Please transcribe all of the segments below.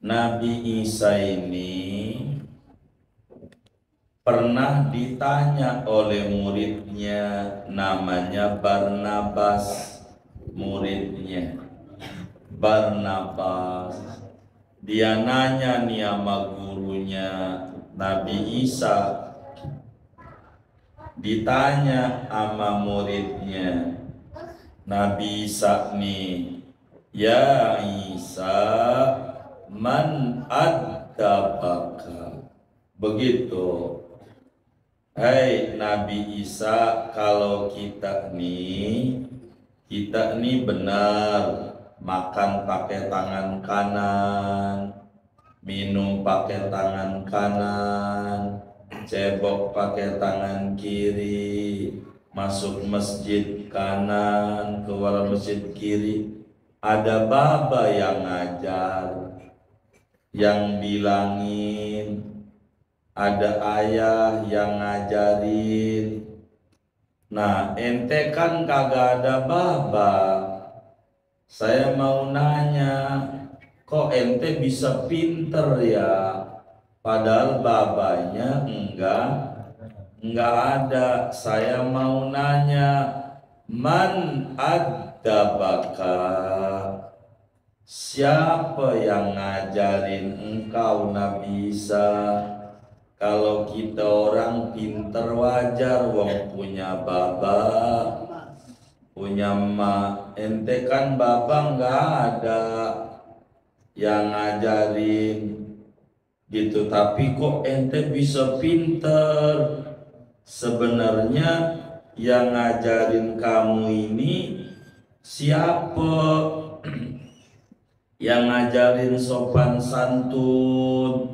Nabi Isa ini pernah ditanya oleh muridnya, namanya Barnabas. Muridnya Barnabas, dia nanya nih sama gurunya. Nabi Isa ditanya sama muridnya. Nabi Isa nih, ya Isa, man adzabaka. Begitu. Hai Nabi Isa, kalau kita nih benar makan pakai tangan kanan, minum pakai tangan kanan, cebok pakai tangan kiri, masuk masjid kanan, keluar masjid kiri. Ada baba yang ngajar, yang bilangin, ada ayah yang ngajarin. Nah, ente kan kagak ada baba. Saya mau nanya, kok ente bisa pinter ya? Padahal babanya enggak ada. Saya mau nanya, man adzabaka? Siapa yang ngajarin engkau Nabi Isa? Kalau kita orang pinter wajar, wong punya baba, punya emak. Ente kan baba enggak ada yang ngajarin gitu, tapi kok ente bisa pinter? Sebenarnya yang ngajarin kamu ini siapa? Yang ngajarin sopan santun.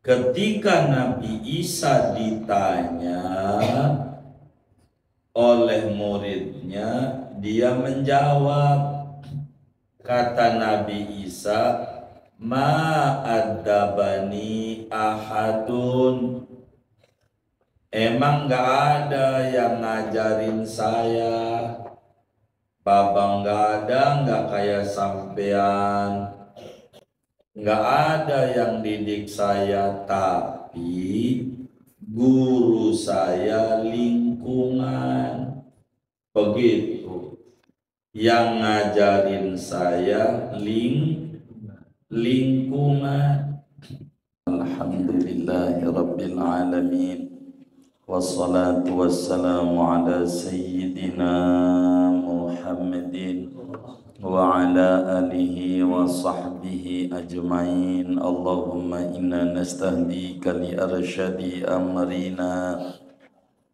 Ketika Nabi Isa ditanya oleh muridnya, dia menjawab. Kata Nabi Isa, ma adzabani ahadun. Emang gak ada yang ngajarin saya. Babang gak ada, gak kayak sampean. Gak ada yang didik saya, tapi guru saya lingkungan. Begitu. Yang ngajarin saya lingkungan. Alhamdulillahirabbil alamin. Wassalatu wassalamu ala sayyidina Muhammadin wa ala alihi wa sahbihi ajma'in. Allahumma inna nastahdika li arsyadi amrina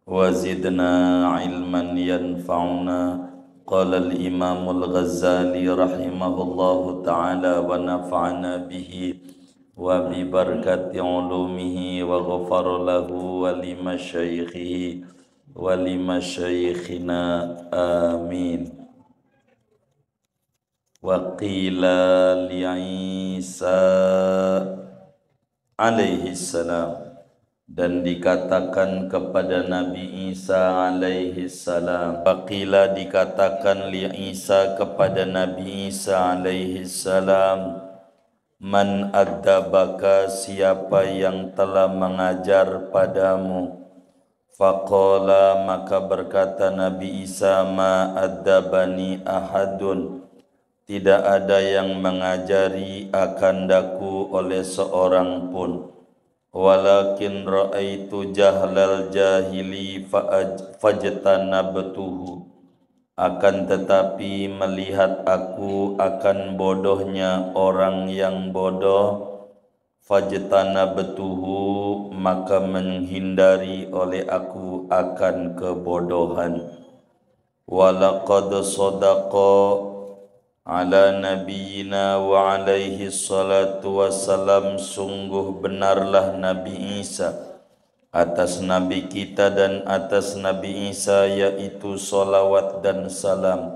wa zidna ilman yanfa'una. Qala al-imam al-Ghazali rahimahullahu ta'ala wa nafa'ana bihi wa bi barakati ulumihi wa ghafara lahu wa li masyayikhihi wa li masyayikhina amin. Wa qila li Isa alaihi salam, dan dikatakan kepada Nabi Isa alaihi salam. Wa qila dikatakan li Isa kepada Nabi Isa alaihi salam, man adzabaka, siapa yang telah mengajar padamu? Faqala, maka berkata Nabi Isa, ma adzabani ahadun, tidak ada yang mengajari akandaku oleh seorang pun. Walakin ra'aitu jahlal jahili fajtanabtuhu, akan tetapi melihat aku akan bodohnya orang yang bodoh, fajtanabtuhu, maka menghindari oleh aku akan kebodohan. Walaqad sadaqa ala nabiyyina wa alaihi salatu wassalam, sungguh benarlah Nabi Isa atas Nabi kita dan atas Nabi Isa, yaitu salawat dan salam.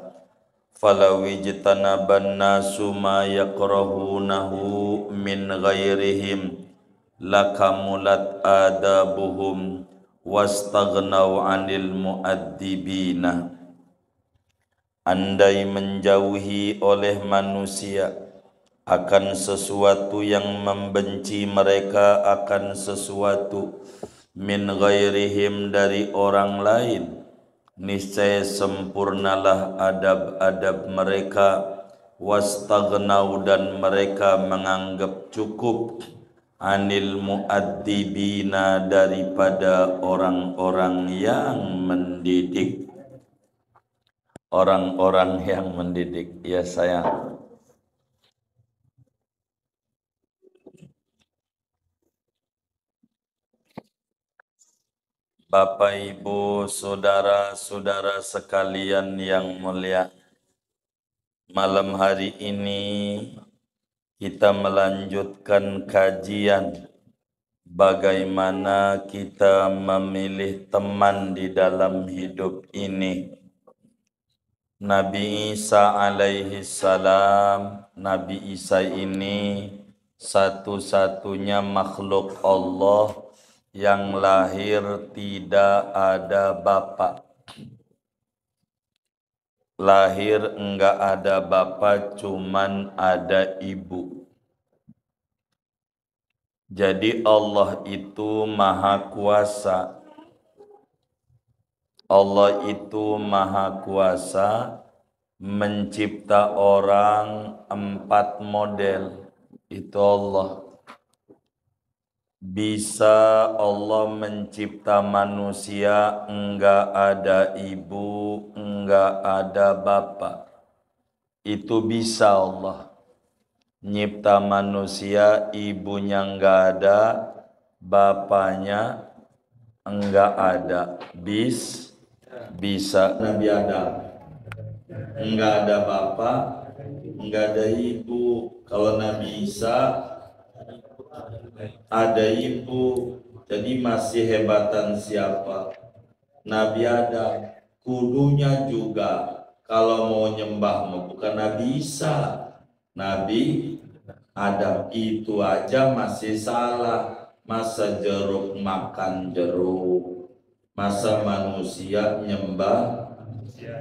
Falawijtanaban nasu ma yakrahunahu min ghairihim lakamulat adabuhum wastaghnau anil muaddibina. Andai menjauhi oleh manusia akan sesuatu yang membenci mereka akan sesuatu min ghairihim dari orang lain, niscaya sempurnalah adab-adab mereka, wastaghnau dan mereka menganggap cukup, anil muaddibina daripada orang-orang yang mendidik. Orang-orang yang mendidik, ya sayang. Bapak, Ibu, saudara-saudara sekalian yang mulia, malam hari ini kita melanjutkan kajian bagaimana kita memilih teman di dalam hidup ini. Nabi Isa alaihi salam, Nabi Isa ini satu-satunya makhluk Allah yang lahir tidak ada bapak. Lahir enggak ada bapak, cuman ada ibu. Jadi Allah itu maha kuasa. Allah itu maha kuasa mencipta orang 4 model. Itu Allah. Bisa Allah mencipta manusia enggak ada ibu, enggak ada bapak. Itu bisa Allah. Nyipta manusia ibunya enggak ada, bapaknya enggak ada. Bisa. Nabi Adam enggak ada bapak, enggak ada ibu. Kalau Nabi Isa ada ibu, jadi masih hebatan siapa? Nabi Adam. Kudunya juga kalau mau nyembah bukan Nabi Isa, Nabi Adam. Itu aja masih salah. Masa jeruk makan jeruk, masa manusia nyembah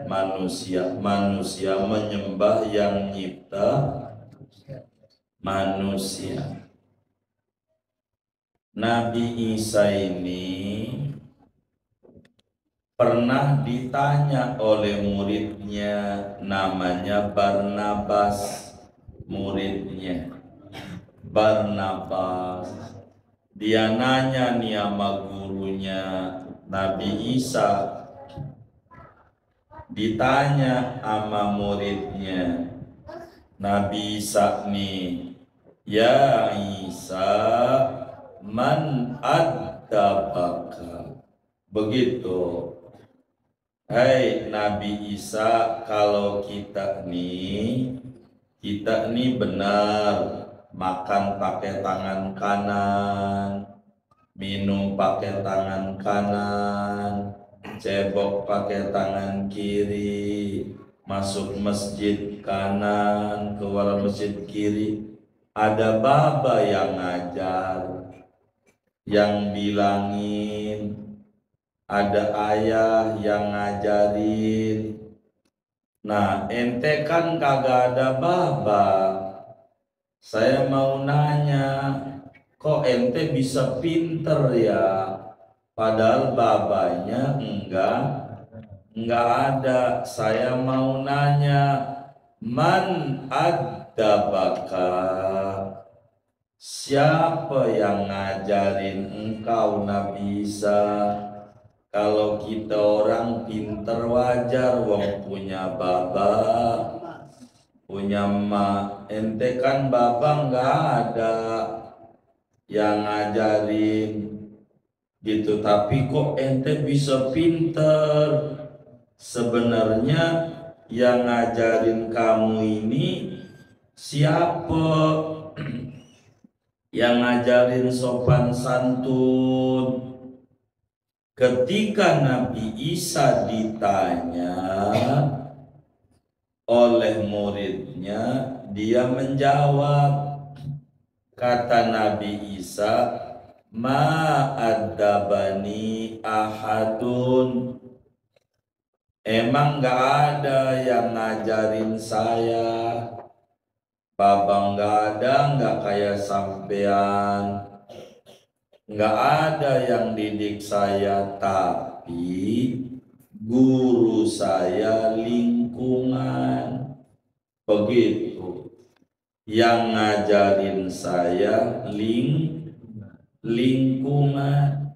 manusia, manusia menyembah yang nyipta manusia. Nabi Isa ini pernah ditanya oleh muridnya, namanya Barnabas, muridnya Barnabas. Dia nanya nih sama gurunya Nabi Isa, ditanya sama muridnya Nabi Isa nih, ya Isa, man adzabaka. Begitu. Hai Nabi Isa, kalau kita nih benar makan pakai tangan kanan, minum pakai tangan kanan, cebok pakai tangan kiri, masuk masjid kanan, keluar masjid kiri. Ada baba yang ngajar, yang bilangin, ada ayah yang ngajarin. Nah, ente kan kagak ada baba. Saya mau nanya, kok ente bisa pinter ya? Padahal babanya enggak ada. Saya mau nanya, man adzabaka? Siapa yang ngajarin engkau Nabi Isa? Kalau kita orang pinter wajar, wong punya baba, punya emak. Ente kan baba enggak ada yang ngajarin gitu, tapi kok ente bisa pinter? Sebenarnya yang ngajarin kamu ini siapa? Yang ngajarin sopan santun. Ketika Nabi Isa ditanya oleh muridnya, dia menjawab. Kata Nabi Isa, ma adzabani ahadun. Emang gak ada yang ngajarin saya. Babang nggak kayak sampean, nggak ada yang didik saya, tapi guru saya lingkungan. Begitu. Yang ngajarin saya lingkungan.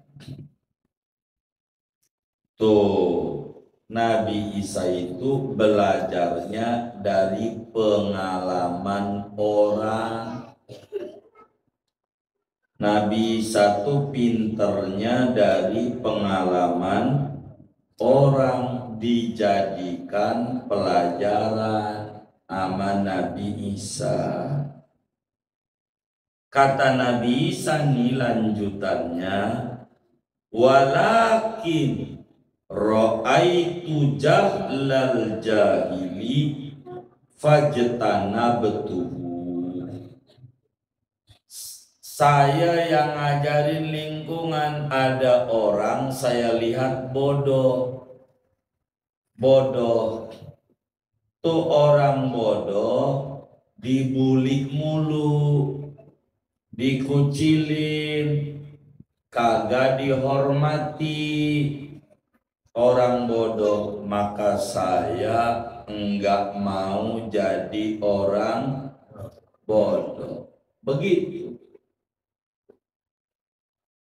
Tuh, Nabi Isa itu belajarnya dari pengalaman orang. Nabi Isa itu pinternya dari pengalaman orang, dijadikan pelajaran sama Nabi Isa. Kata Nabi Isa nih lanjutannya, walakin ra'aitu jahlal jahili fajtanabtuhu. Saya yang ngajarin lingkungan, ada orang saya lihat bodoh. Tuh orang bodoh dibully mulu, dikucilin, kagak dihormati. Orang bodoh, maka saya enggak mau jadi orang bodoh. Begitu.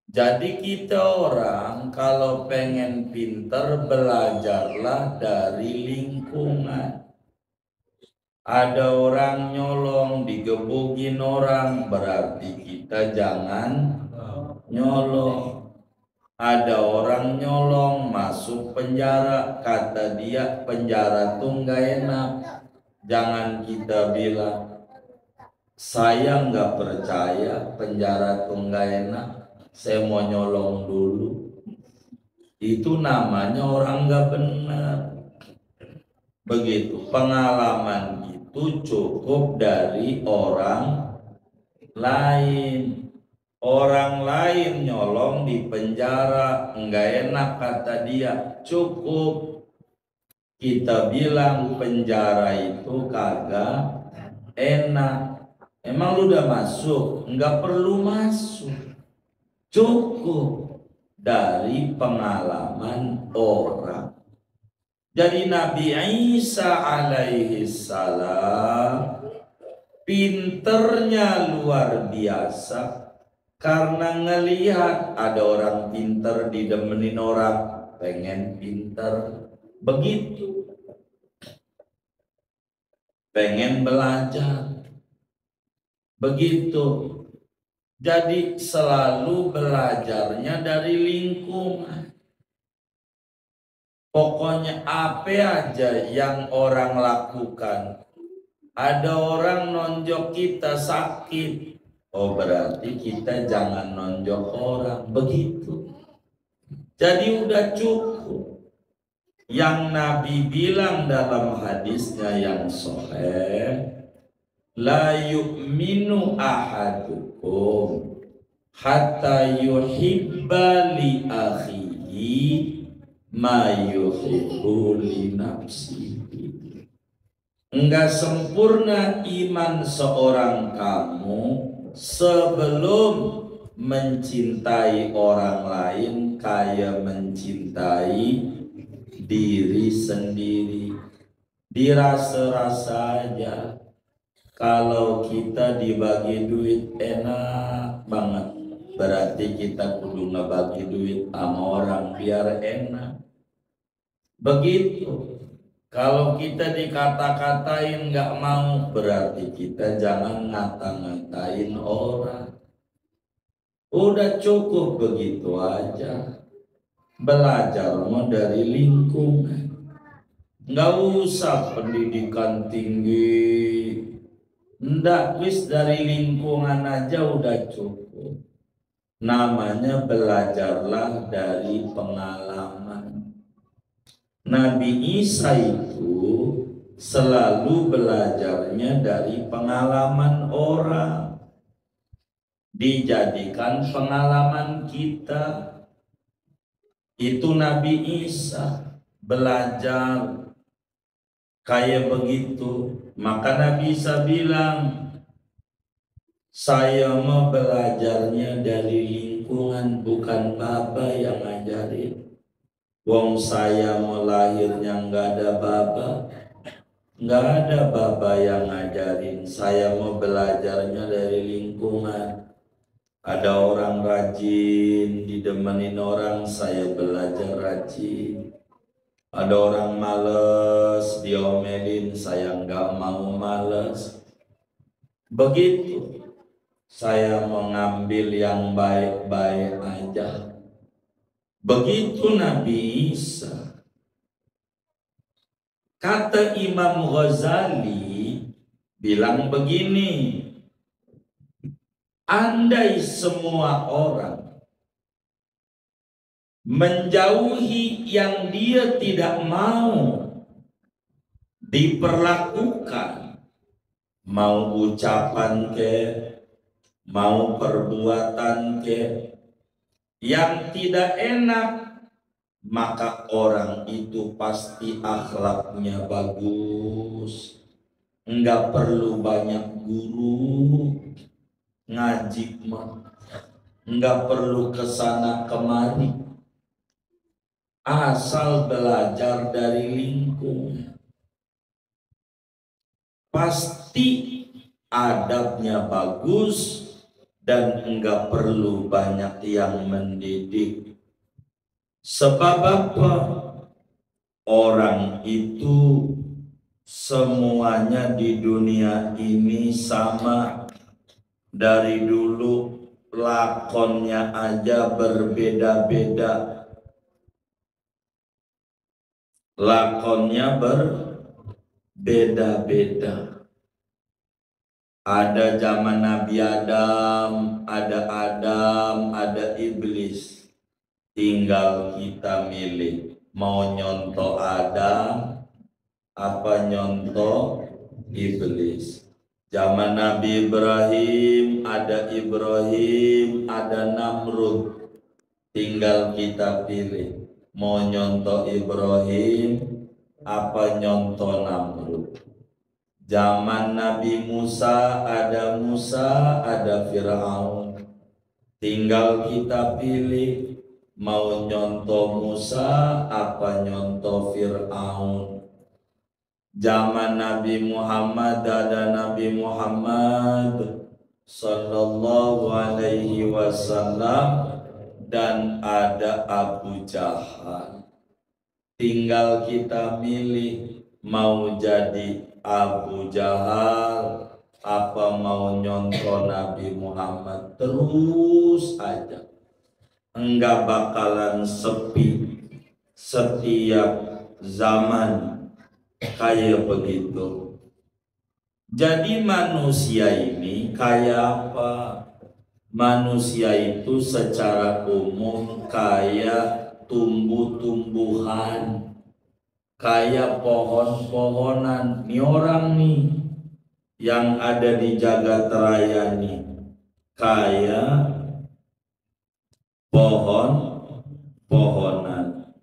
Jadi kita orang kalau pengen pinter, belajarlah dari lingkungan. Ada orang nyolong, digebukin orang, berarti kita jangan nyolong. Ada orang nyolong masuk penjara, kata dia penjara tuh nggak enak. Jangan kita bilang saya nggak percaya penjara tuh nggak enak, saya mau nyolong dulu. Itu namanya orang nggak benar. Begitu. Pengalaman itu cukup dari orang lain. Orang lain nyolong di penjara, enggak enak kata dia, cukup kita bilang penjara itu kagak enak. Emang lu udah masuk? Enggak perlu masuk, cukup dari pengalaman orang. Jadi Nabi Isa alaihi salam pinternya luar biasa. Karena ngelihat ada orang pinter didemenin orang, pengen pinter. Begitu. Pengen belajar. Begitu. Jadi selalu belajarnya dari lingkungan. Pokoknya apa aja yang orang lakukan. Ada orang nonjok kita sakit. Oh berarti kita jangan nonjok orang. Begitu. Jadi udah cukup. Yang Nabi bilang dalam hadisnya yang sahih, la yu'minu ahadukum hatta yuhibba li akhihi ma yuhibbu li nafsihi. Enggak sempurna iman seorang kamu sebelum mencintai orang lain kayak mencintai diri sendiri. Dirasa-rasa aja. Kalau kita dibagi duit enak banget, berarti kita kudu ngebagi duit sama orang biar enak. Begitu. Kalau kita dikata-katain nggak mau, berarti kita jangan ngata-ngatain orang. Udah cukup begitu aja. Belajar mau dari lingkungan. Nggak usah pendidikan tinggi. Nggak, wis dari lingkungan aja udah cukup. Namanya belajarlah dari pengalaman. Nabi Isa itu selalu belajarnya dari pengalaman orang. Dijadikan pengalaman kita. Itu Nabi Isa belajar kayak begitu. Maka Nabi Isa bilang, Saya mau belajarnya dari lingkungan, bukan bapak yang ngajarin. Wong saya mau lahirnya nggak ada bapak, nggak ada bapak yang ngajarin. Saya mau belajarnya dari lingkungan. Ada orang rajin, didemenin orang, saya belajar rajin. Ada orang males, diomelin, saya nggak mau males. Begitu. Saya mengambil yang baik-baik aja. Begitu Nabi Isa. Kata Imam Ghazali bilang begini, andai semua orang menjauhi yang dia tidak mau diperlakukan, mau ucapan ke, mau perbuatan ke, yang tidak enak, maka orang itu pasti akhlaknya bagus. Enggak perlu banyak guru ngaji mah, enggak perlu kesana kemari, asal belajar dari lingkungan pasti adabnya bagus dan enggak perlu banyak yang mendidik. Sebab apa? Orang itu semuanya di dunia ini sama. Dari dulu lakonnya aja berbeda-beda. Lakonnya berbeda-beda. Ada zaman Nabi Adam, ada iblis. Tinggal kita milih mau nyontoh Adam apa nyontoh iblis. Zaman Nabi Ibrahim, ada Namrud. Tinggal kita pilih mau nyontoh Ibrahim apa nyontoh Namrud. Zaman Nabi Musa, ada Fir'aun. Tinggal kita pilih mau nyontoh Musa apa nyontoh Fir'aun. Zaman Nabi Muhammad, ada Nabi Muhammad sallallahu alaihi wasallam dan ada Abu Jahal. Tinggal kita milih mau jadi Abu Jahal apa mau nyontoh Nabi Muhammad. Terus aja, enggak bakalan sepi. Setiap zaman kayak begitu. Jadi manusia ini kayak apa? Manusia itu secara umum kayak tumbuh-tumbuhan, kayak pohon-pohonan. Nih orang nih yang ada di jagat raya nih kayak pohon-pohonan.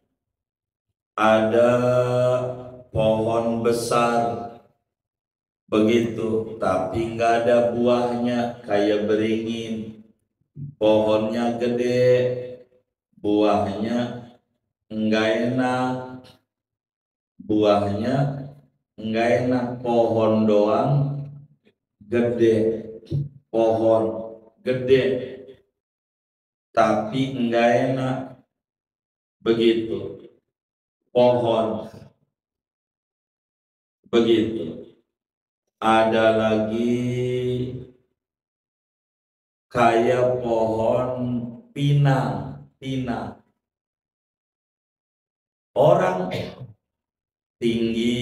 Ada pohon besar begitu, tapi nggak ada buahnya, kayak beringin. Pohonnya gede, buahnya nggak enak, pohon doang gede, pohon gede tapi nggak enak, begitu. Pohon begitu. Ada lagi kayak pohon pinang. Orang tinggi,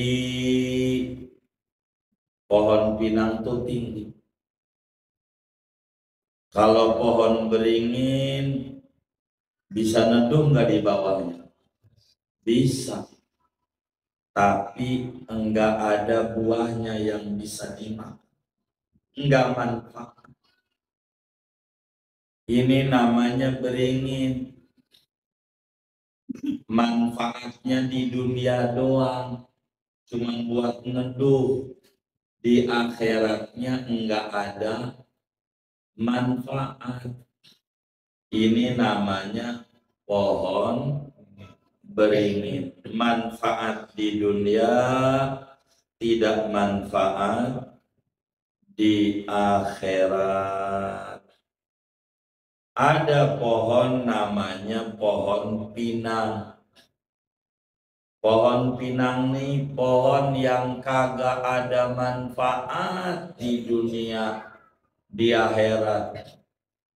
pohon pinang tuh tinggi. Kalau pohon beringin bisa neduh nggak di bawahnya? Bisa, tapi enggak ada buahnya yang bisa dimakan, enggak manfaat. Ini namanya beringin. Manfaatnya di dunia doang, cuma buat neduh. Di akhiratnya enggak ada manfaat. Ini namanya pohon beringin. Manfaat di dunia, tidak manfaat di akhirat. Ada pohon namanya pohon pinang. Pohon pinang nih pohon yang kagak ada manfaat di dunia, di akhirat.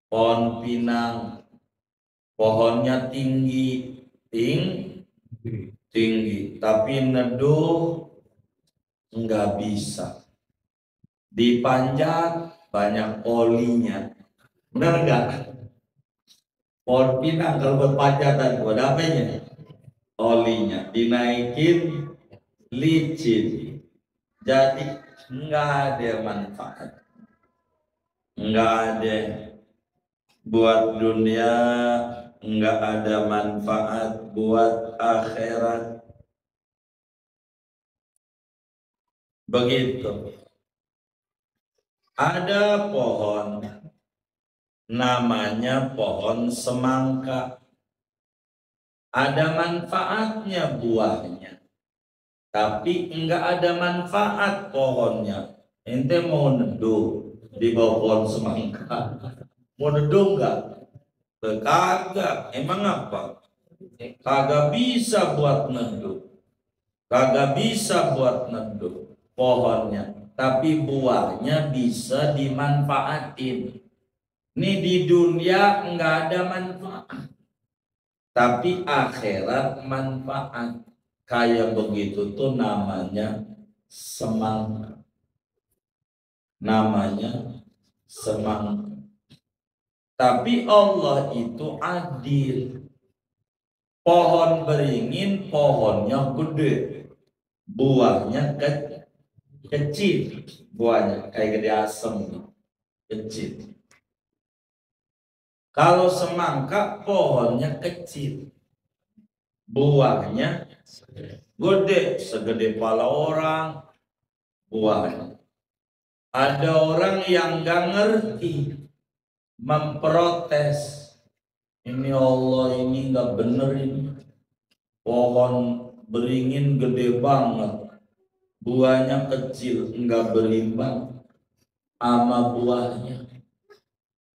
Pohon pinang, pohonnya tinggi, tinggi, tapi neduh nggak bisa. Dipanjat banyak olinya, benar nggak? Pohon pinang kalau buat panjatan, buat apanya? Olinya. Dinaikin licin, jadi nggak ada manfaat, nggak ada buat dunia, nggak ada manfaat buat akhirat. Begitu. Ada pohon namanya pohon semangka. Ada manfaatnya buahnya, tapi enggak ada manfaat pohonnya. Ente mau neduh di bawah pohon semangka, mau neduh enggak? Kagak. Emang apa? Kagak bisa buat neduh, kagak bisa buat neduh pohonnya, tapi buahnya bisa dimanfaatin. Ini di dunia enggak ada manfaat, tapi akhirat manfaat. Kayak begitu tuh namanya semangka. Namanya semangka. Tapi Allah itu adil. Pohon beringin pohonnya gede, buahnya kecil, buahnya kayak gede asem, kecil. Kalau semangka pohonnya kecil, buahnya gede, segede kepala orang buahnya. Ada orang yang gak ngerti, memprotes. Ini Allah, ini gak bener ini. Pohon beringin gede banget, buahnya kecil, enggak berimbang sama buahnya,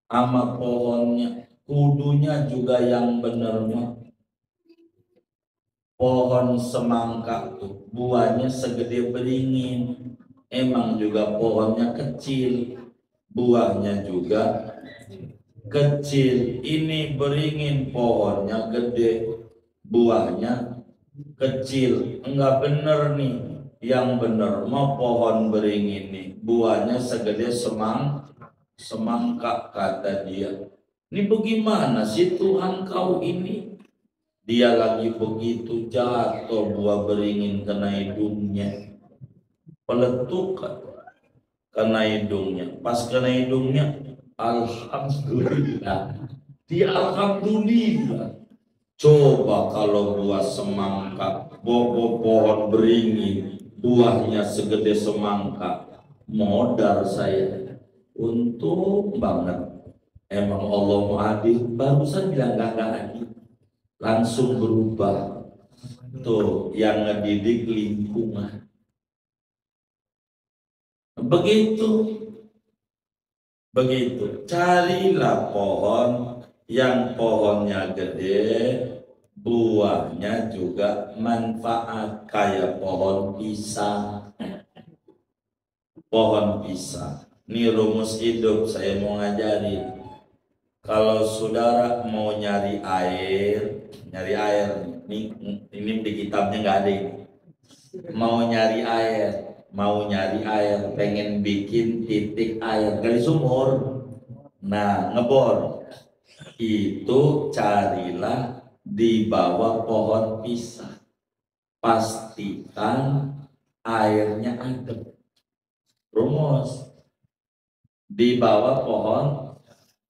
sama pohonnya. Kudunya juga yang bener mah. Pohon semangka tuh buahnya segede beringin, emang juga pohonnya kecil, buahnya juga kecil. Ini beringin pohonnya gede, buahnya kecil. Enggak bener nih. Yang bener mah pohon beringin nih, buahnya segede semangka, kata dia. Ini bagaimana sih Tuhan kau ini? Dia lagi begitu jatuh, buah beringin kena hidungnya, peletuk kena hidungnya. Pas kena hidungnya, alhamdulillah. Dia alhamdulillah. Coba kalau buah semangka, pohon beringin, buahnya segede semangka, modal saya. Untung banget. Emang Allah mau adil. Barusan bilang gak adil, langsung berubah. Tuh yang ngedidik lingkungan. Begitu, carilah pohon yang pohonnya gede, buahnya juga manfaat, kayak pohon pisang. Pohon pisang. Ini rumus hidup saya mau ngajarin. Kalau saudara mau nyari air ini di kitabnya nggak ada ini. Mau nyari air, pengen bikin titik air dari sumur. Nah, ngebor itu carilah di bawah pohon pisang. Pastikan airnya adem. Rumus di bawah pohon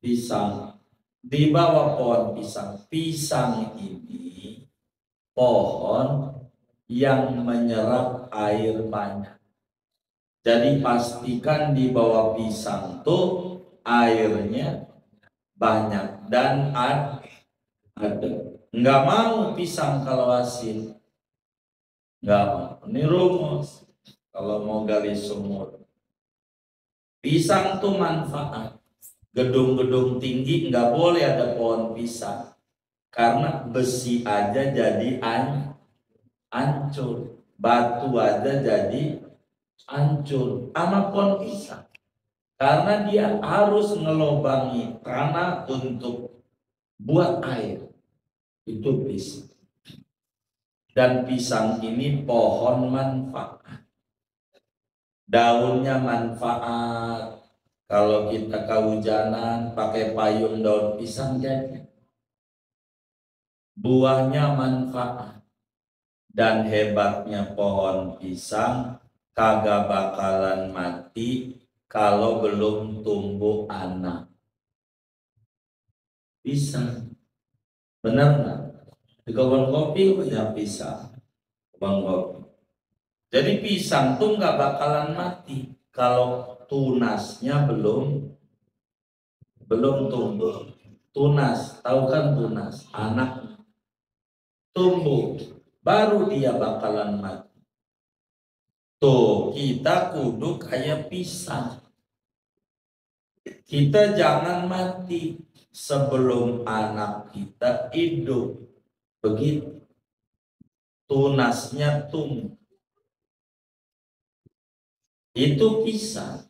pisang. Di bawah pohon pisang. Pisang ini pohon yang menyerap air banyak. Jadi pastikan di bawah pisang tuh airnya banyak dan ada. Nggak mau pisang kalau asin, nggak mau. Ini rumus kalau mau gali sumur. Pisang tuh manfaat. Gedung-gedung tinggi nggak boleh ada pohon pisang, karena besi aja jadi hancur, batu aja jadi hancur sama pohon pisang, karena dia harus ngelobangi tanah untuk buat air. Itu pisang. Dan pisang ini pohon manfaat. Daunnya manfaat. Kalau kita kehujanan pakai payung daun pisang jadi. Buahnya manfaat. Dan hebatnya pohon pisang kagak bakalan mati kalau belum tumbuh anak. Pisang. Benar nggak? Di kebun kopi banyak pisang. Kebun kopi. Jadi pisang tuh nggak bakalan mati kalau tunasnya belum tumbuh. Tunas, tahu kan tunas? Anak tumbuh, baru dia bakalan mati. Tuh, kita kudu kayak pisang. Kita jangan mati sebelum anak kita hidup. Begitu. Tunasnya tumbuh. Itu pisang.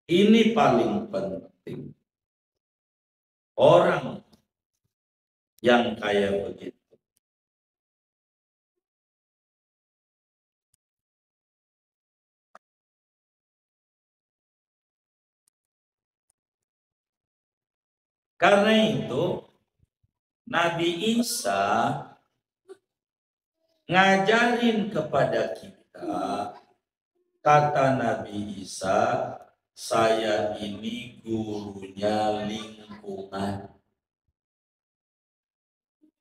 Ini paling penting. Orang yang kayak begitu. Karena itu Nabi Isa ngajarin kepada kita, kata Nabi Isa, saya ini gurunya lingkungan.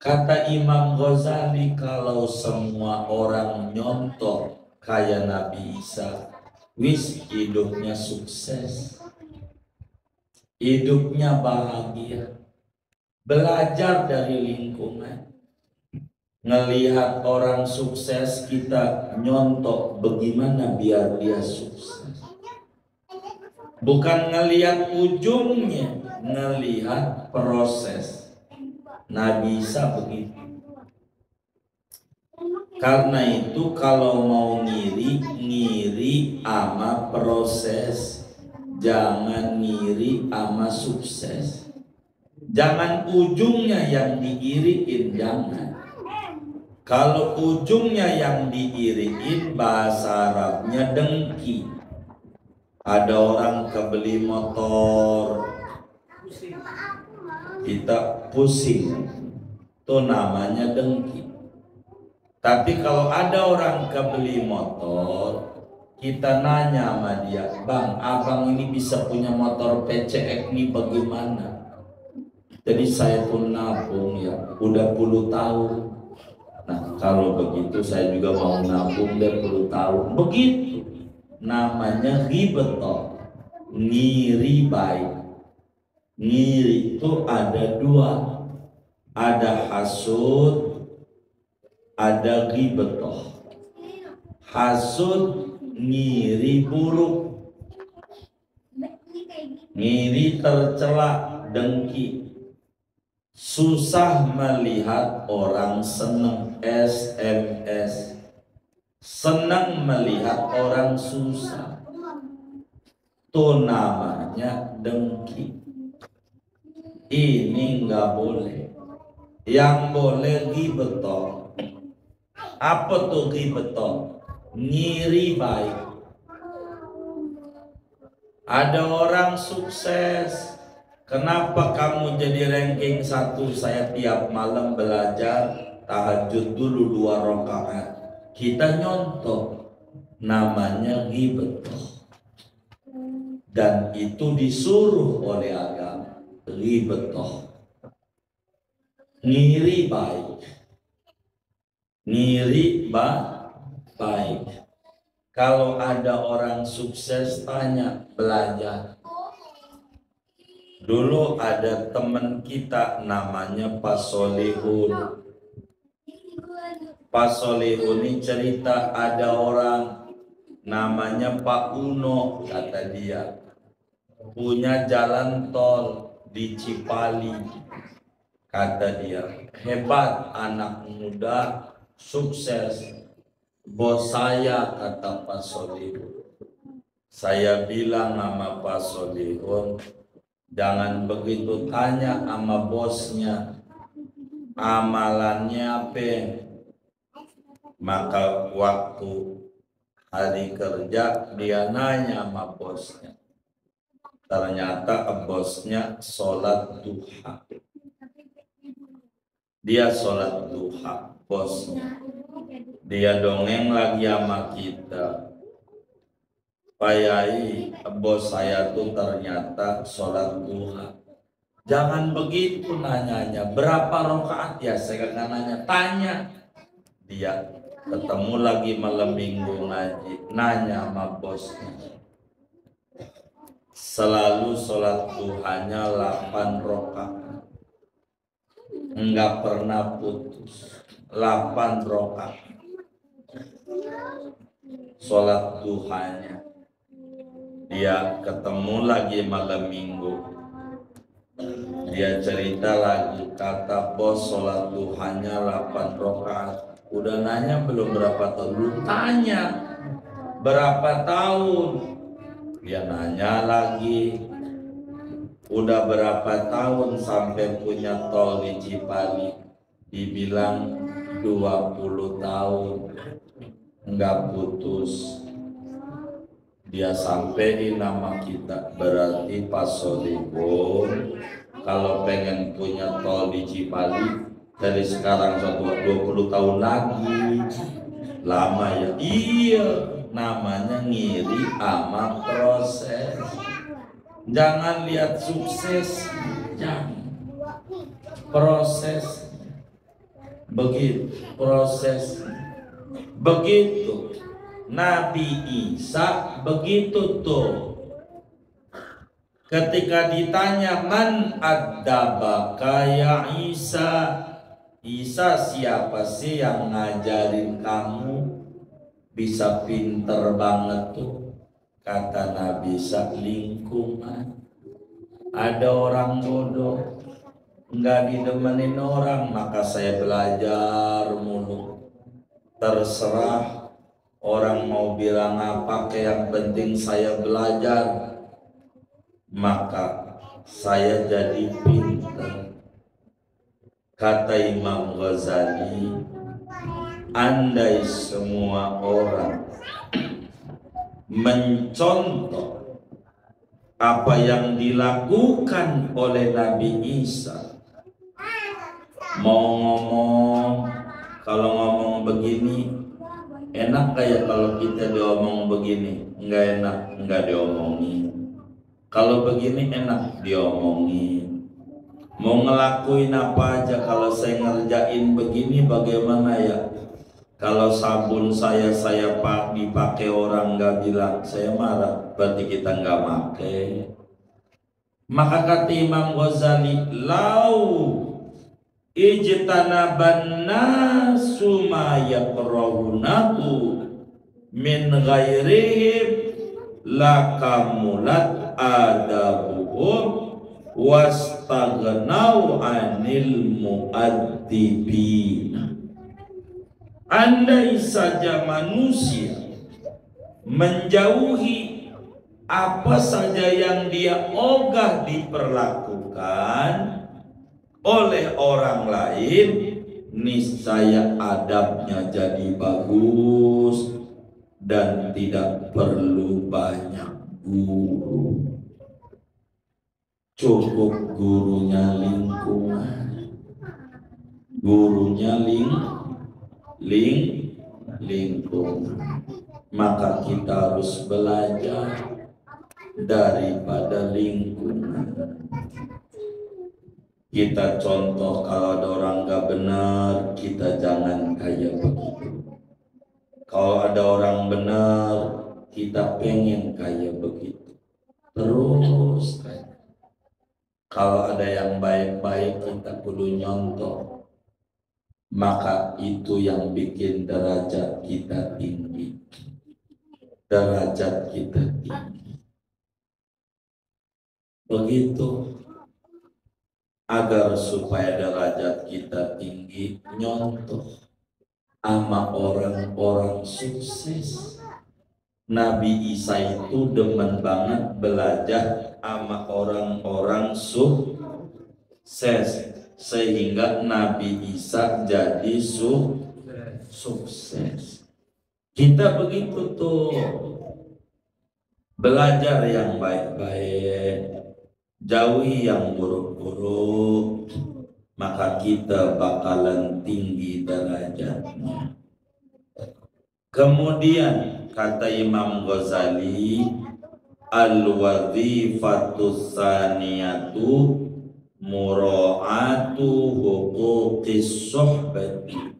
Kata Imam Ghazali, kalau semua orang nyontoh kayak Nabi Isa, wis hidupnya sukses, hidupnya bahagia. Belajar dari lingkungan. Ngelihat orang sukses, kita nyontok bagaimana biar dia sukses. Bukan ngelihat ujungnya, ngelihat proses. Nabi Isa begitu. Karena itu kalau mau ngiri ama proses, jangan ngiri ama sukses. Jangan ujungnya yang diiriin, jangan. Kalau ujungnya yang diiriin, bahasa Arabnya dengki. Ada orang kebeli motor, kita pusing, itu namanya dengki. Tapi kalau ada orang kebeli motor, kita nanya sama dia, bang, abang ini bisa punya motor PCX ini bagaimana? Jadi saya pun nabung ya, udah puluh tahun. Nah kalau begitu saya juga mau nabung deh 10 tahun. Begitu. Namanya ghibatoh, ngiri baik. Ngiri itu ada dua, ada hasud, ada ghibatoh. Hasud ngiri buruk, ngiri tercela, dengki. Susah melihat orang senang, SMS. Senang melihat orang susah. Itu namanya dengki. Ini nggak boleh. Yang boleh ghibatoh. Apa tuh ghibatoh? Ngiri baik. Ada orang sukses. Kenapa kamu jadi ranking 1? Saya tiap malam belajar tahajud dulu 2 rakaat. Kita nyontoh, namanya ghibatoh. Dan itu disuruh oleh agama, ghibatoh. Ngiri baik. Ngiri baik. Kalau ada orang sukses, tanya, belajar. Dulu ada teman kita namanya Pak Solihun. Pak Solihun ini cerita ada orang namanya Pak Uno, kata dia, punya jalan tol di Cipali. Kata dia, hebat anak muda, sukses. Bos saya, kata Pak Solihun. Saya bilang sama Pak Solihun, jangan begitu tanya sama bosnya, amalannya apa. Maka waktu hari kerja dia nanya sama bosnya. Ternyata bosnya sholat duha. Dia sholat duha, bosnya. Dia dongeng lagi sama kita. Pak Yai, bos saya tuh ternyata sholat duha. Jangan begitu nanyanya. Berapa rakaat ya? Saya nggak nanya, tanya. Dia ketemu lagi malam minggu ngaji, nanya sama bosnya. Selalu sholat duhanya 8 rakaat. Enggak pernah putus. 8 rakaat. Sholat duhanya. Dia ketemu lagi malam minggu. Dia cerita lagi, kata bos sholat duhanya 8 rakaat. Udah nanya belum berapa tahun? Belum tanya berapa tahun. Dia nanya lagi, udah berapa tahun sampai punya tol di Cipali? Dibilang 20 tahun, enggak putus. Dia sampein nama kita, berarti Pak Solihun kalau pengen punya tol di Cipali dari sekarang 20 tahun lagi, lama ya. Iya, namanya ngiri ama proses. Jangan lihat sukses, jangan. Proses begitu, proses begitu. Nabi Isa begitu tuh. Ketika ditanya man adzabaka ya Isa, Isa siapa sih yang ngajarin kamu bisa pinter banget tuh? Kata Nabi Isa, lingkungan. Ada orang bodoh, nggak didemenin orang, maka saya belajar mulu. Terserah orang mau bilang apa, yang penting saya belajar. Maka saya jadi pintar. Kata Imam Ghazali, andai semua orang mencontoh apa yang dilakukan oleh Nabi Isa, mau ngomong, kalau ngomong begini enak kayak kalau kita diomong begini, enggak enak, enggak diomongin. Kalau begini enak diomongin. Mau ngelakuin apa aja, kalau saya ngerjain begini bagaimana ya? Kalau sabun saya pak dipakai orang nggak bilang, saya marah, berarti kita nggak pakai. Maka kata Imam Ghazali, lau ijtanaban nasu ma yakrahunahu min ghairihim lakamulat adabuhum wastaghnau anil mu'addibin. Andai saja manusia menjauhi apa saja yang dia ogah diperlakukan oleh orang lain, niscaya adabnya jadi bagus dan tidak perlu banyak guru. Cukup gurunya lingkungan, gurunya lingkungan. Maka kita harus belajar daripada lingkungan. Kita contoh, kalau ada orang gak benar, kita jangan kayak begitu. Kalau ada orang benar, kita pengen kayak begitu. Terus Kalau ada yang baik-baik kita kudu nyontoh, maka itu yang bikin derajat kita tinggi. Derajat kita tinggi. Begitu. Agar supaya derajat kita tinggi, nyontoh sama orang-orang sukses. Nabi Isa itu demen banget belajar sama orang-orang sukses, sehingga Nabi Isa jadi sukses. Kita begitu tuh, belajar yang baik-baik, jauhi yang buruk-buruk, maka kita bakalan tinggi derajatnya. Kemudian kata Imam Ghazali, al-wadhifatus saniyatu mura'atu huquqis suhbati.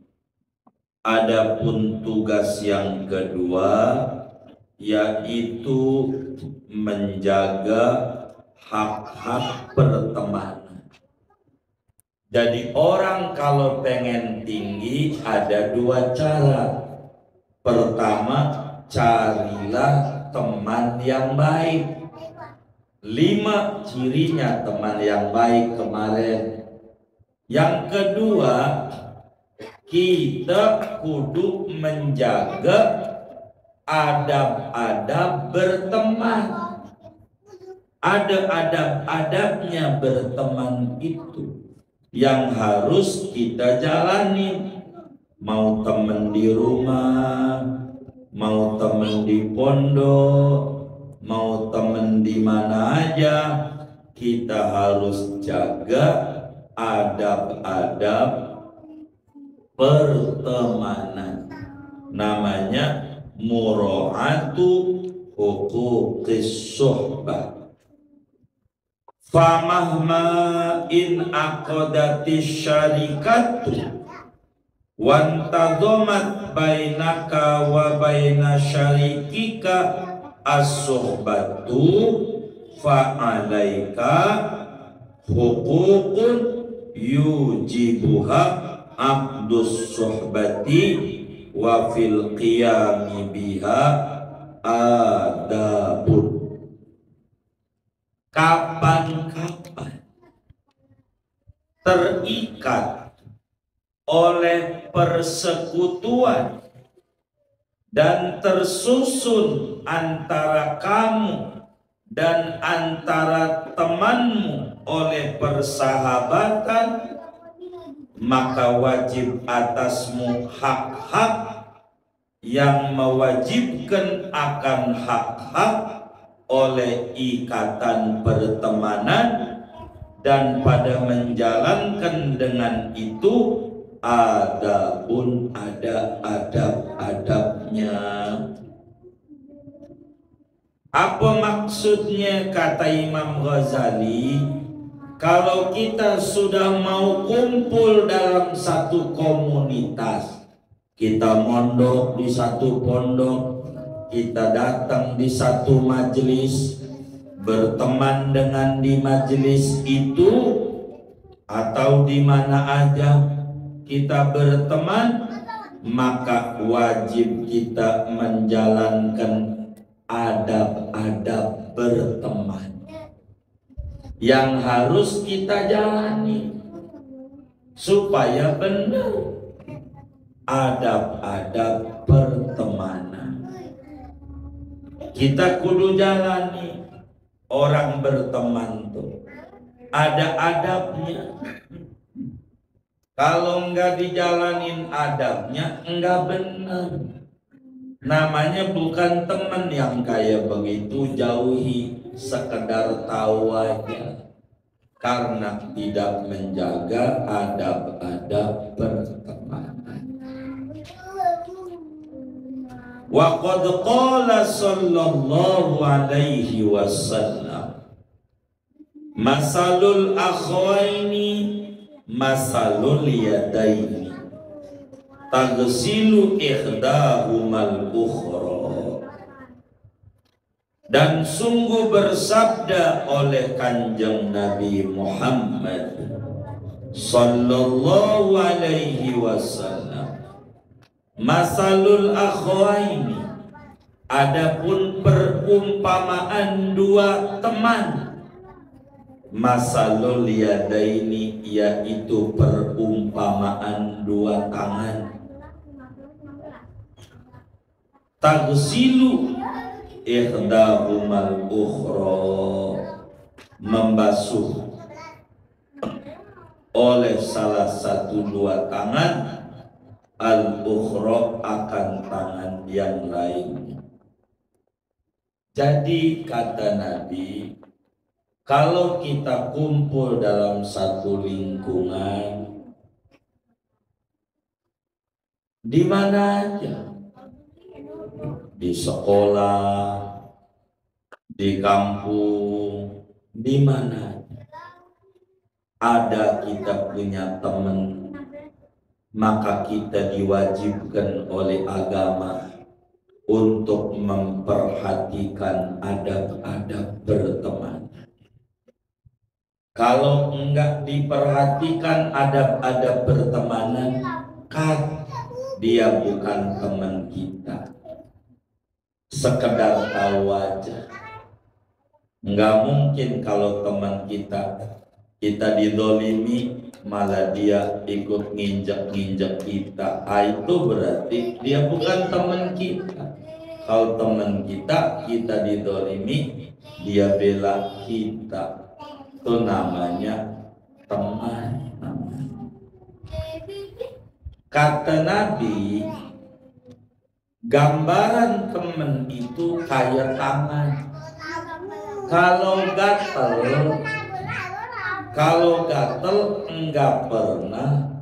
Adapun tugas yang kedua yaitu menjaga hak-hak pertemanan. Jadi orang kalau pengen tinggi ada dua cara. Pertama, carilah teman yang baik. 5 cirinya teman yang baik kemarin. Yang kedua, kita kudu menjaga adab-adab berteman. Ada adab-adabnya berteman itu yang harus kita jalani. Mau temen di rumah, mau temen di pondok, mau temen di mana aja, kita harus jaga adab-adab pertemanan. Namanya mura'atu huquqis suhbah. Famahma in aqadatis syarikatu wantadomat bainaka wa baina syarikika as-suhbatu fa'alaika huququn yujibuha abdus suhbati wa fil qiyami biha adabun. Kapan-kapan terikat oleh persekutuan dan tersusun antara kamu dan antara temanmu oleh persahabatan, maka wajib atasmu hak-hak yang mewajibkan akan hak-hak oleh ikatan pertemanan, dan pada menjalankan dengan itu adabun, ada adab-adabnya. Apa maksudnya kata Imam Ghazali? Kalau kita sudah mau kumpul dalam satu komunitas, kita mondok di satu pondok, kita datang di satu majelis, berteman dengan di majelis itu atau di mana aja kita berteman, maka wajib kita menjalankan adab-adab berteman yang harus kita jalani supaya benar adab-adab pertemanan. Kita kudu jalani. Orang berteman tuh ada adabnya. Kalau enggak dijalanin adabnya, enggak benar. Namanya bukan teman yang kayak begitu, jauhi, sekedar tahu aja. Karena tidak menjaga adab-adab pertemanan. Wa qad qala sallallahu alaihi wasallam, masalul akhwaini masalul yadaini taghsilu ihdahumal ukhra. Dan sungguh bersabda oleh Kanjeng Nabi Muhammad sallallahu alaihi wasallam, masalul akhwaini, adapun perumpamaan dua teman, masalul yadaini, yaitu perumpamaan dua tangan, tagsilu ihdahumal ukhra, membasuh oleh salah satu dua tangan al-ukhra akan tangan yang lain. Jadi kata Nabi, kalau kita kumpul dalam satu lingkungan, di mana aja, di sekolah, di kampung, di mana ada kita punya teman, maka kita diwajibkan oleh agama untuk memperhatikan adab-adab berteman. Kalau enggak diperhatikan adab-adab pertemanan, kan dia bukan teman kita, sekedar tahu aja. Enggak mungkin kalau teman kita didolimi malah dia ikut nginjak-nginjak kita. Itu berarti dia bukan teman kita. Kalau teman kita didolimi, dia bela kita, itu namanya teman. Kata Nabi, gambaran teman itu kayak tangan. Kalau gatel enggak pernah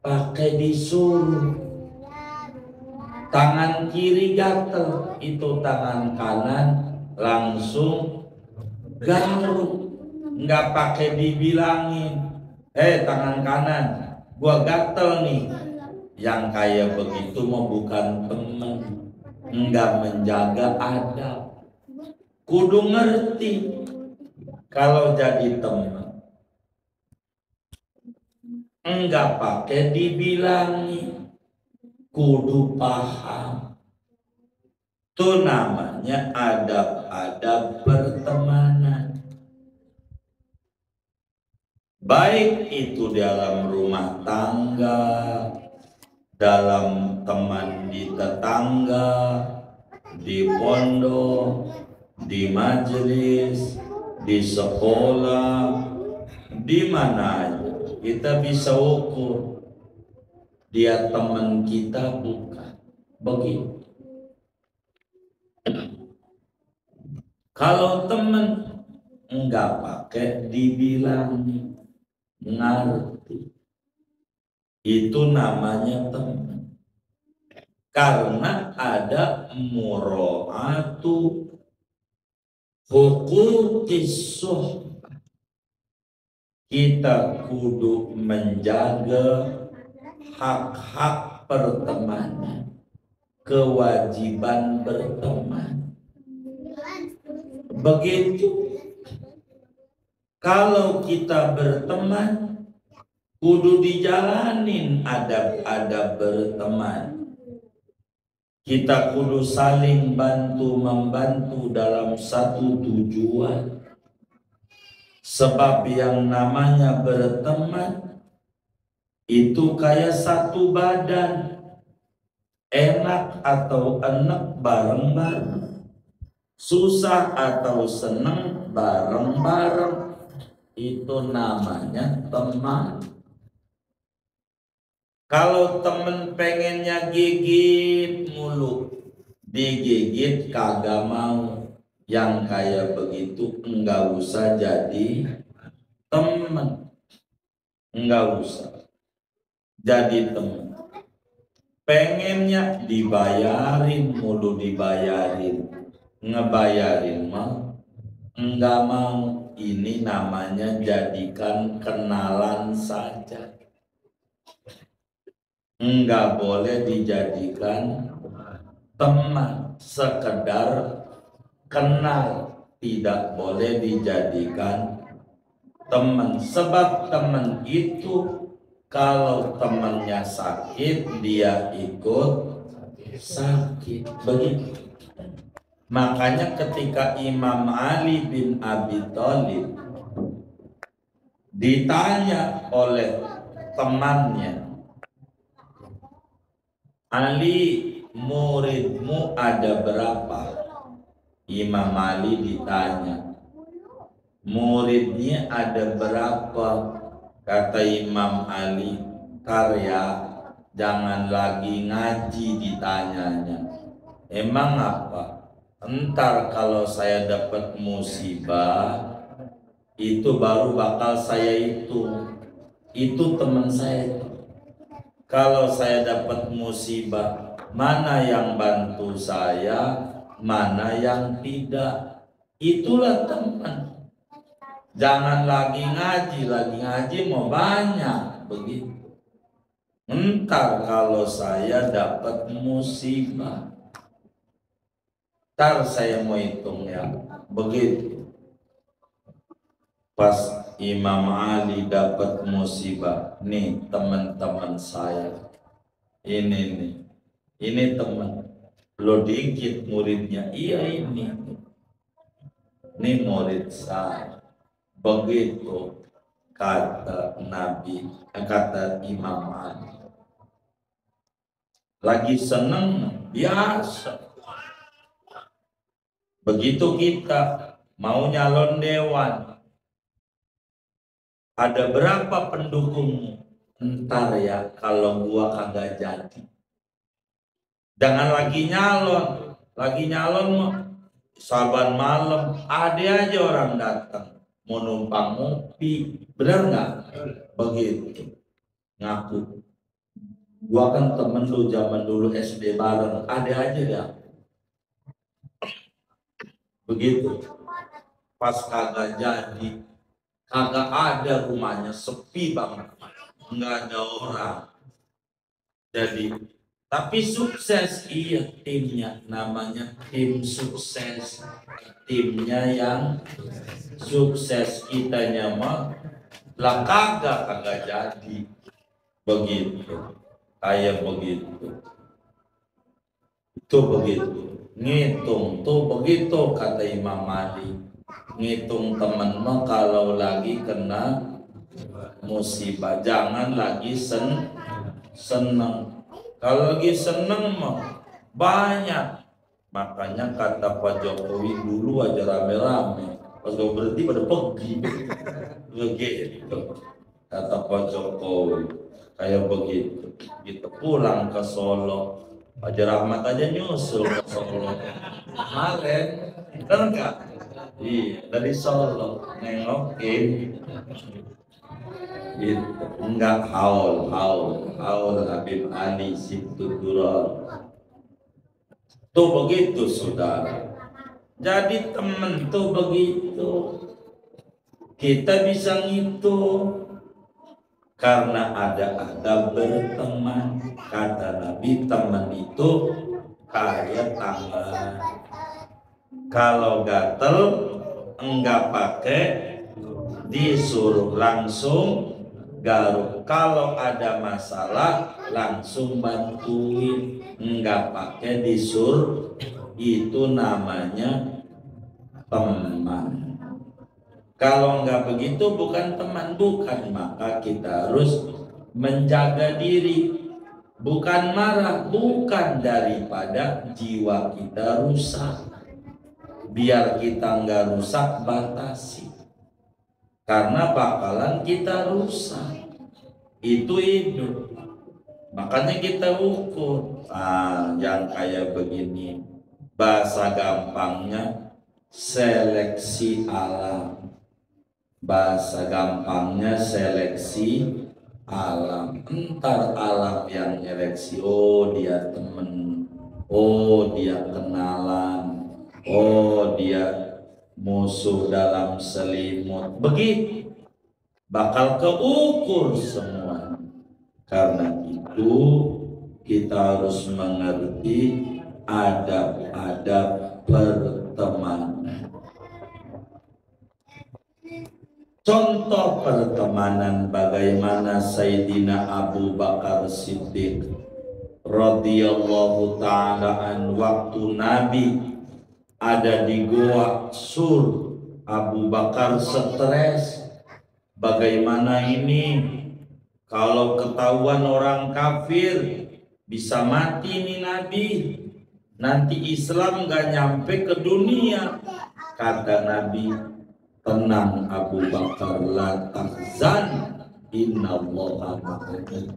pakai disuruh. Tangan kiri gatel, itu tangan kanan langsung garuk, enggak pakai dibilangin, tangan kanan gua gatel nih. Yang kayak begitu mau bukan temen, enggak menjaga adab. Kudu ngerti kalau jadi teman, enggak pakai dibilangin, kudu paham. Itu namanya adab-adab pertemanan. Baik itu dalam rumah tangga, dalam teman di tetangga, di pondok, di majelis, di sekolah, di mana aja kita bisa ukur dia teman kita bukan. Begitu. Kalau teman enggak pakai dibilangin, ngerti, itu namanya teman. Karena ada muraatu huquqis suhbah, kita kudu menjaga hak-hak pertemanan, kewajiban berteman. Begitu. Kalau kita berteman, kudu dijalanin adab-adab berteman. Kita kudu saling bantu-membantu dalam satu tujuan. Sebab yang namanya berteman itu kayak satu badan. Enak atau enak bareng-bareng, susah atau senang bareng-bareng, itu namanya teman. Kalau temen pengennya gigit mulu, digigit kagak mau, yang kayak begitu enggak usah jadi temen, enggak usah jadi temen. Pengennya dibayarin mulu, dibayarin, ngebayarin mah enggak mau. Ini namanya jadikan kenalan saja, enggak boleh dijadikan teman, sekedar kenal, tidak boleh dijadikan teman. Sebab teman itu kalau temannya sakit, dia ikut sakit. Begitu. Makanya ketika Imam Ali bin Abi Thalib ditanya oleh temannya, Ali, muridmu ada berapa? Imam Ali ditanya, muridnya ada berapa? Kata Imam Ali, karya, jangan lagi ngaji ditanyanya. Emang apa? Entar kalau saya dapat musibah, itu baru bakal saya hitung. Itu teman saya. Kalau saya dapat musibah, mana yang bantu saya, mana yang tidak. Itulah teman. Jangan lagi ngaji mau banyak begitu. Entar kalau saya dapat musibah, ntar saya mau hitung ya. Begitu. Pas Imam Ali dapat musibah, nih teman-teman saya, ini teman, lo dikit muridnya, iya ini murid saya. Begitu kata Nabi, kata Imam Ali. Lagi seneng biasa. Begitu kita mau nyalon dewan, ada berapa pendukungmu? Entar ya kalau gua kagak jadi. Jangan lagi nyalon mah saban malam ada aja orang datang mau numpang ngopi, benar nggak? Begitu ngaku. Gua kan temen lu zaman dulu SD bareng, ada aja ya. Begitu. Pas kagak jadi, kagak ada rumahnya, sepi banget, nggak ada orang. Jadi, tapi sukses, iya timnya, namanya tim sukses. Timnya yang sukses, kitanya mah lah kagak jadi. Begitu, kayak begitu. Itu begitu. Ngitung tuh begitu kata Imam Ali. Ngitung temen mah kalau lagi kena musibah, jangan lagi seneng. Kalau lagi seneng mah banyak. Makanya kata Pak Jokowi dulu aja rame-rame, pas gue berhenti pada pergi. Begitu kata Pak Jokowi, kayak begitu. Kita pulang ke Solo, Haji Rahmat aja nyusul ke Solo kemarin, kan enggak? Iya, dari Solo nengokin itu enggak haul Habib Ali Situduror. Tuh begitu saudara. Jadi temen tuh begitu. Kita bisa ngitung karena ada berteman. Kata Nabi, teman itu kayak tangan. Kalau gatel enggak pakai disuruh, langsung garuk. Kalau ada masalah langsung bantuin, enggak pakai disuruh. Itu namanya teman. Kalau enggak begitu bukan teman, bukan. Maka kita harus menjaga diri, bukan marah, bukan, daripada jiwa kita rusak. Biar kita enggak rusak, batasi, karena bakalan kita rusak. Itu hidup. Makanya kita ukur. Yang kayak begini, bahasa gampangnya seleksi alam. Bahasa gampangnya seleksi alam. Entar alam yang seleksi. Oh dia temen, oh dia kenalan, oh dia musuh dalam selimut. Begitu bakal keukur semua. Karena itu kita harus mengerti adab-adab pertemanan. Contoh pertemanan bagaimana Sayyidina Abu Bakar Siddiq radhiyallahu ta'ala an, waktu Nabi ada di Goa Sur, Abu Bakar stres. Bagaimana ini kalau ketahuan orang kafir bisa mati nih Nabi, nanti Islam gak nyampe ke dunia. Kata Nabi, tenang Abu Bakar, la tahzan, innallaha ma'ana.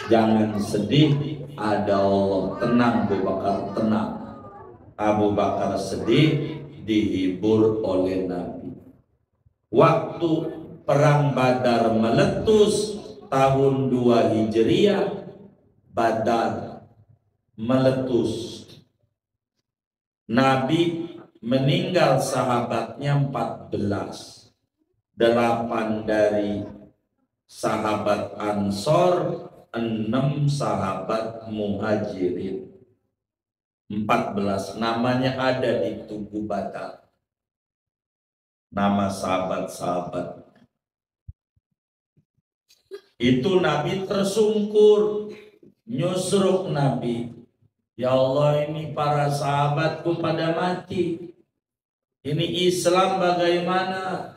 Jangan sedih, ada Allah. Tenang Abu Bakar, tenang. Abu Bakar sedih, dihibur oleh Nabi. Waktu perang Badar meletus tahun 2 Hijriah, Badar meletus. Nabi meninggal sahabatnya 14. 8 dari sahabat Ansor, 6 sahabat Muhajirin. 14 namanya ada di tubuh Badar. Nama sahabat-sahabat. Itu Nabi tersungkur, nyusruk Nabi. Ya Allah, ini para sahabatku pada mati. Ini Islam bagaimana?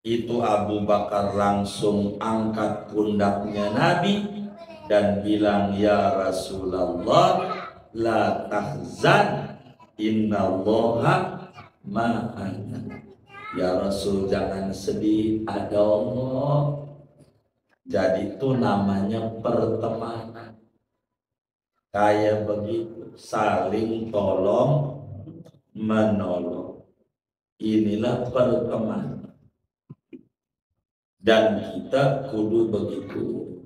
Itu Abu Bakar langsung angkat pundaknya Nabi dan bilang, ya Rasulullah, la tahzan, innallaha ma'ana. Ya Rasul, jangan sedih, ada Allah. Jadi itu namanya pertemanan. Kayak begitu, saling tolong menolong. Inilah pertemanan. Dan kita kudu begitu.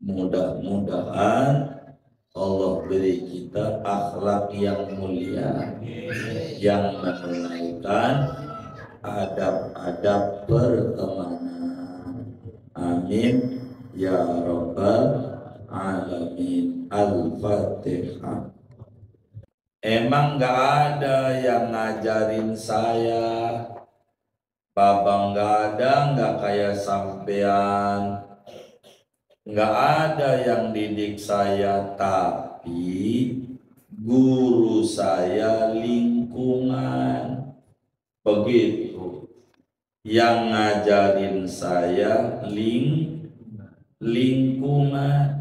Mudah-mudahan Allah beri kita akhlak yang mulia, yang menunaikan adab-adab pertemanan. Amin ya rabbal alamin. Al-Fatihah. Emang gak ada yang ngajarin saya, Babang gak ada, gak kayak sampean, gak ada yang didik saya, tapi guru saya lingkungan. Begitu yang ngajarin saya lingkungan.